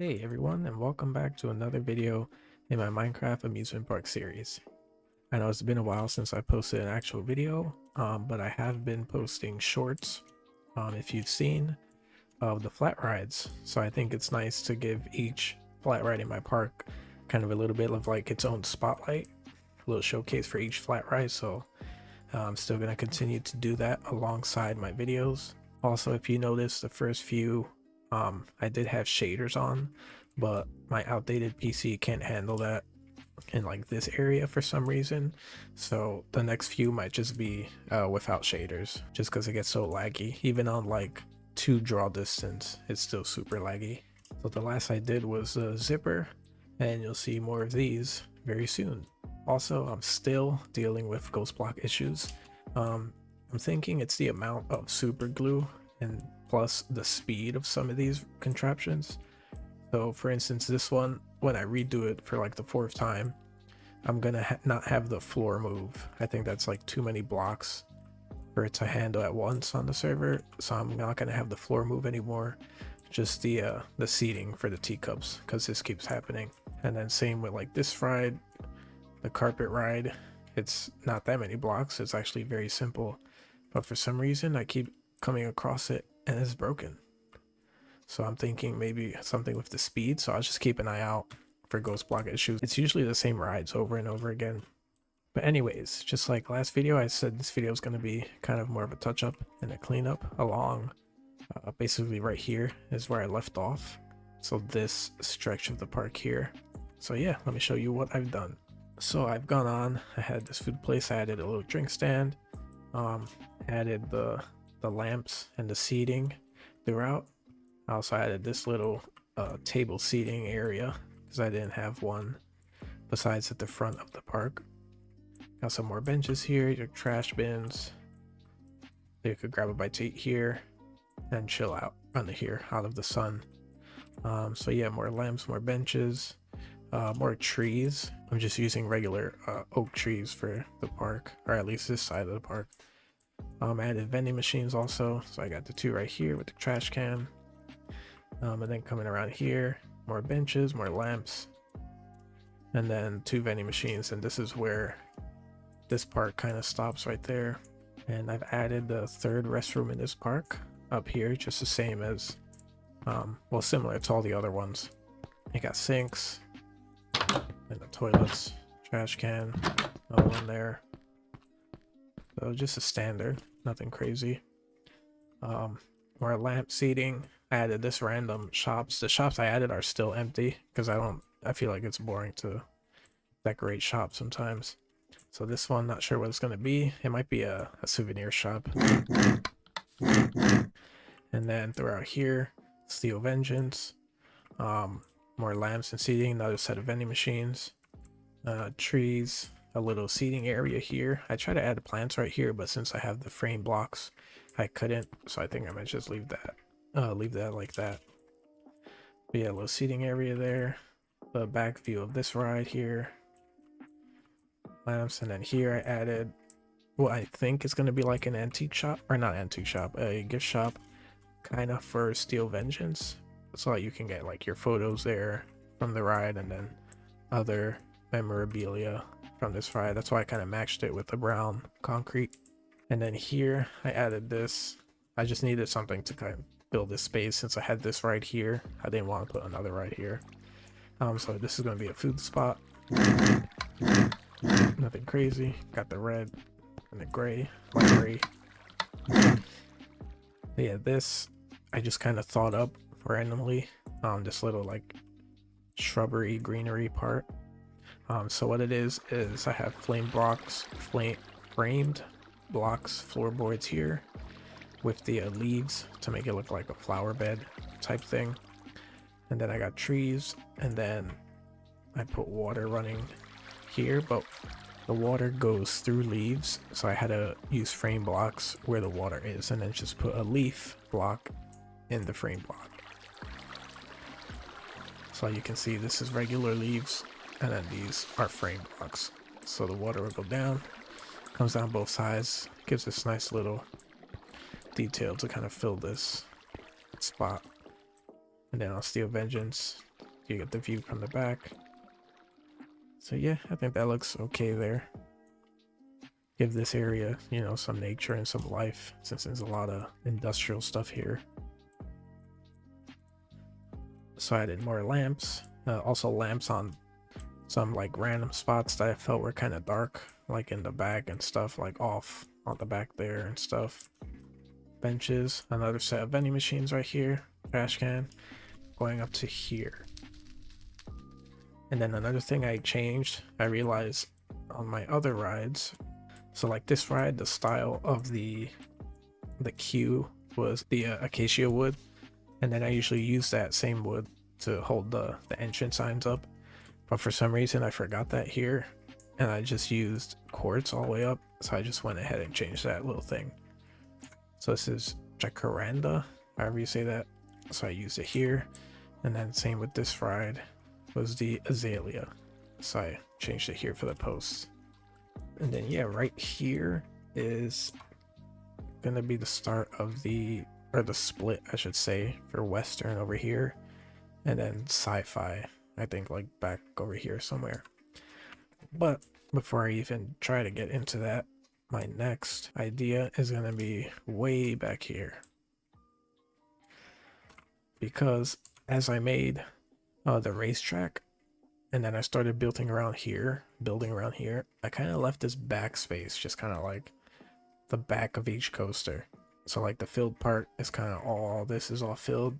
Hey everyone, and welcome back to another video in my Minecraft amusement park series. I know it's been a while since I posted an actual video, but I have been posting shorts, if you've seen, of the flat rides. So I think it's nice to give each flat ride in my park kind of a little bit of like its own spotlight, a little showcase for each flat ride. So I'm still going to continue to do that alongside my videos. Also, if you notice, the first few I did have shaders on, but my outdated PC can't handle that in like this area for some reason. So the next few might just be without shaders, just because it gets so laggy. Even on like 2 draw distance, it's still super laggy. So the last I did was a zipper, and you'll see more of these very soon. Also, I'm still dealing with ghost block issues. I'm thinking it's the amount of super glue and plus the speed of some of these contraptions. So for instance, this one, when I redo it for like the 4th time, I'm gonna not have the floor move. I think that's like too many blocks for it to handle at once on the server, so I'm not gonna have the floor move anymore, just the seating for the teacups, because this keeps happening. And then same with like this ride, the carpet ride, it's not that many blocks, it's actually very simple, but for some reason I keep coming across it and it's broken. So I'm thinking maybe something with the speed, so I'll just keep an eye out for ghost block issues. It's usually the same rides over and over again. But anyways, just like last video, I said this video is going to be kind of more of a touch-up and a cleanup along basically right here is where I left off. So this stretch of the park here. So yeah, let me show you what I've done. So I've gone on, I had this food place, I added a little drink stand, added the lamps and the seating throughout. I also added this little table seating area because I didn't have one besides at the front of the park. Got some more benches here, your trash bins. You could grab a bite to eat here and chill out under here out of the sun. So yeah, more lamps, more benches, more trees. I'm just using regular oak trees for the park, or at least this side of the park. I added vending machines also, so I got the 2 right here with the trash can. And then coming around here, more benches, more lamps, and then 2 vending machines. And this is where this part kind of stops right there. And I've added the 3rd restroom in this park up here, just the same as, well, similar to all the other ones. You got sinks, and the toilets, trash can, another one there. So just a standard, nothing crazy. More lamp seating. I added this random shops. The shops I added are still empty because I feel like it's boring to decorate shops sometimes. So this one, not sure what it's going to be. It might be a souvenir shop. And then throughout here, Steel Vengeance, more lamps and seating, another set of vending machines, trees, a little seating area here. I tried to add plants right here, but since I have the frame blocks, I couldn't, so I think I might just leave that like that. But yeah, a little seating area there, the back view of this ride here, lamps, and then here I added what I think is going to be like an antique shop, or not antique shop, a gift shop kind of for Steel Vengeance, so you can get like your photos there from the ride and then other memorabilia from this ride. That's why I kind of matched it with the brown concrete. And then here I added this. I just needed something to kind of build this space since I had this right here. I didn't want to put another right here. So this is going to be a food spot. Nothing crazy. Got the red and the gray, light gray. But yeah, this I just kind of thought up randomly. This little like shrubbery greenery part. So what it is I have framed blocks floorboards here with the leaves to make it look like a flower bed type thing. And then I got trees, and then I put water running here, but the water goes through leaves, so I had to use frame blocks where the water is and then just put a leaf block in the frame block. So you can see this is regular leaves, and then these are frame blocks. So the water will go down, comes down both sides, gives this nice little detail to kind of fill this spot. And then on Steel Vengeance, You get the view from the back. So yeah, I think that looks okay there. Give this area, you know, some nature and some life, since there's a lot of industrial stuff here. So I added more lamps, also lamps on some like random spots that I felt were kind of dark, like in the back and stuff, like off on the back there and stuff. Benches, another set of vending machines right here, trash can, going up to here. And then another thing I changed, I realized on my other rides, so like this ride, the style of the queue was the acacia wood, and then I usually use that same wood to hold the entrance signs up. But for some reason I forgot that here, and I just used quartz all the way up, so I just went ahead and changed that little thing. So this is jacaranda, however you say that. So I used it here, and then same with this ride was the azalea, so I changed it here for the posts. And then yeah, right here is gonna be the start of the split, I should say, for Western over here, and then sci-fi, I think, like back over here somewhere. But before I even try to get into that, my next idea is gonna be way back here, because as I made the racetrack, and then I started building around here, I kind of left this backspace just kind of like the back of each coaster. So like the filled part is kind of all this is all filled,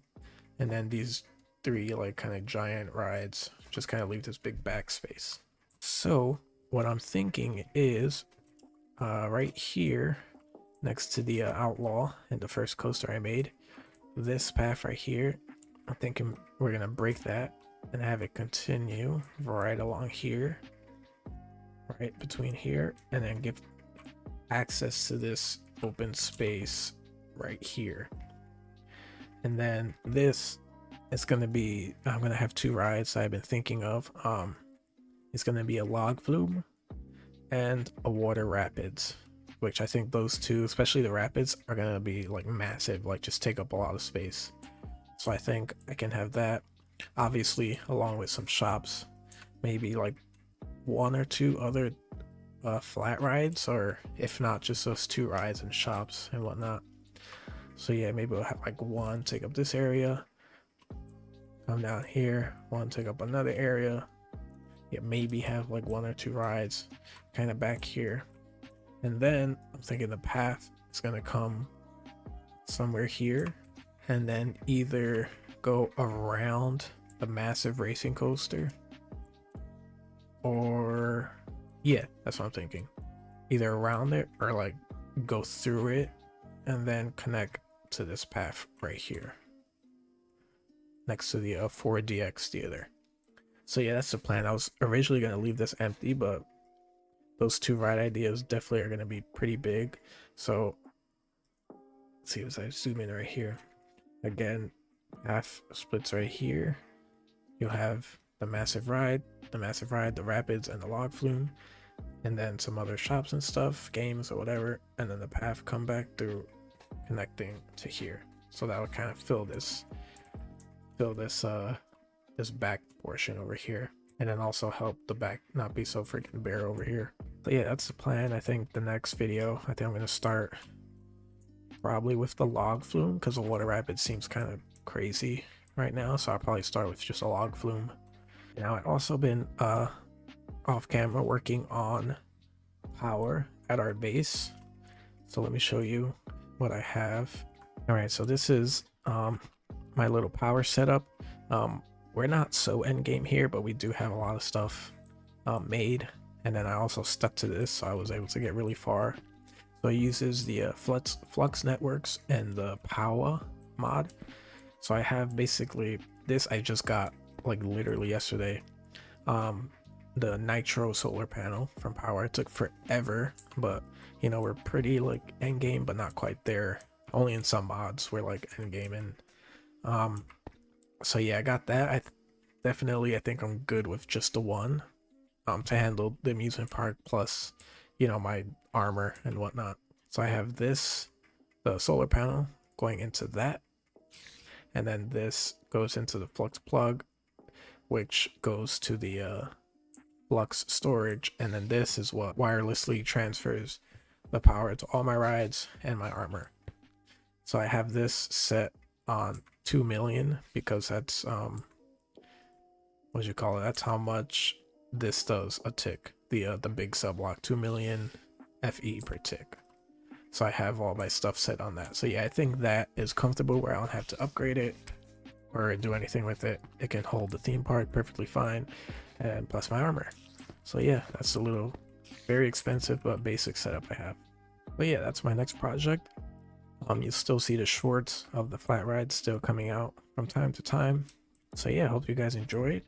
and then these three like kind of giant rides just kind of leave this big backspace. So what I'm thinking is right here next to the outlaw and the first coaster I made, this path right here, I'm thinking we're gonna break that and have it continue right along here, right between here, and then give access to this open space right here. And then this is going to be, I'm going to have two rides I've been thinking of. It's going to be a log flume and a water rapids, which I think those two, especially the rapids, are going to be like massive, like just take up a lot of space. So I think I can have that, obviously, along with some shops, maybe like one or two other flat rides, or if not, just those two rides and shops and whatnot. So yeah, maybe we'll have like one take up this area, come down here, one take up another area. Yeah, maybe have like one or two rides kind of back here. And then I'm thinking the path is gonna come somewhere here, and then either go around the massive racing coaster, or yeah, that's what I'm thinking. Either around it or like go through it and then connect to this path right here next to the 4DX theater. So yeah, that's the plan. I was originally going to leave this empty, but those two ride ideas definitely are going to be pretty big. So let's see, as I zoom in right here, again, path splits right here. You'll have the massive ride, the rapids, and the log flume, and then some other shops and stuff, games or whatever, and then the path come back through connecting to here. So that would kind of fill this this back portion over here, and then also help the back not be so freaking bare over here. But yeah, that's the plan. I think the next video, I think I'm gonna start probably with the log flume, because the water rapid seems kind of crazy right now, so I'll probably start with just a log flume. Now I've also been off camera working on power at our base, so let me show you what I have. All right, so this is my little power setup. We're not so end game here, but we do have a lot of stuff made, and then I also stuck to this, so I was able to get really far. So it uses the flux networks and the power mod. So I have basically this, I just got like literally yesterday, the nitro solar panel from power. It took forever, but you know, we're pretty like end game, but not quite there. Only in some mods we're like end game. And so yeah, I got that. I think I'm good with just the one to handle the amusement park, plus, you know, my armor and whatnot. So I have this, the solar panel going into that, and then this goes into the flux plug, which goes to the flux storage, and then this is what wirelessly transfers the power to all my rides and my armor. So I have this set on 2 million because that's what you call it, that's how much this does a tick, the big subblock, 2 million FE per tick. So I have all my stuff set on that. So yeah, I think that is comfortable where I don't have to upgrade it or do anything with it. It can hold the theme park perfectly fine, and plus my armor. So yeah, that's a little very expensive but basic setup I have. But yeah, that's my next project. You'll still see the shorts of the flat rides still coming out from time to time. So yeah, hope you guys enjoyed.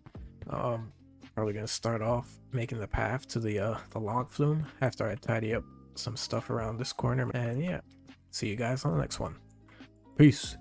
Probably gonna start off making the path to the log flume after I tidy up some stuff around this corner. And yeah, see you guys on the next one. Peace.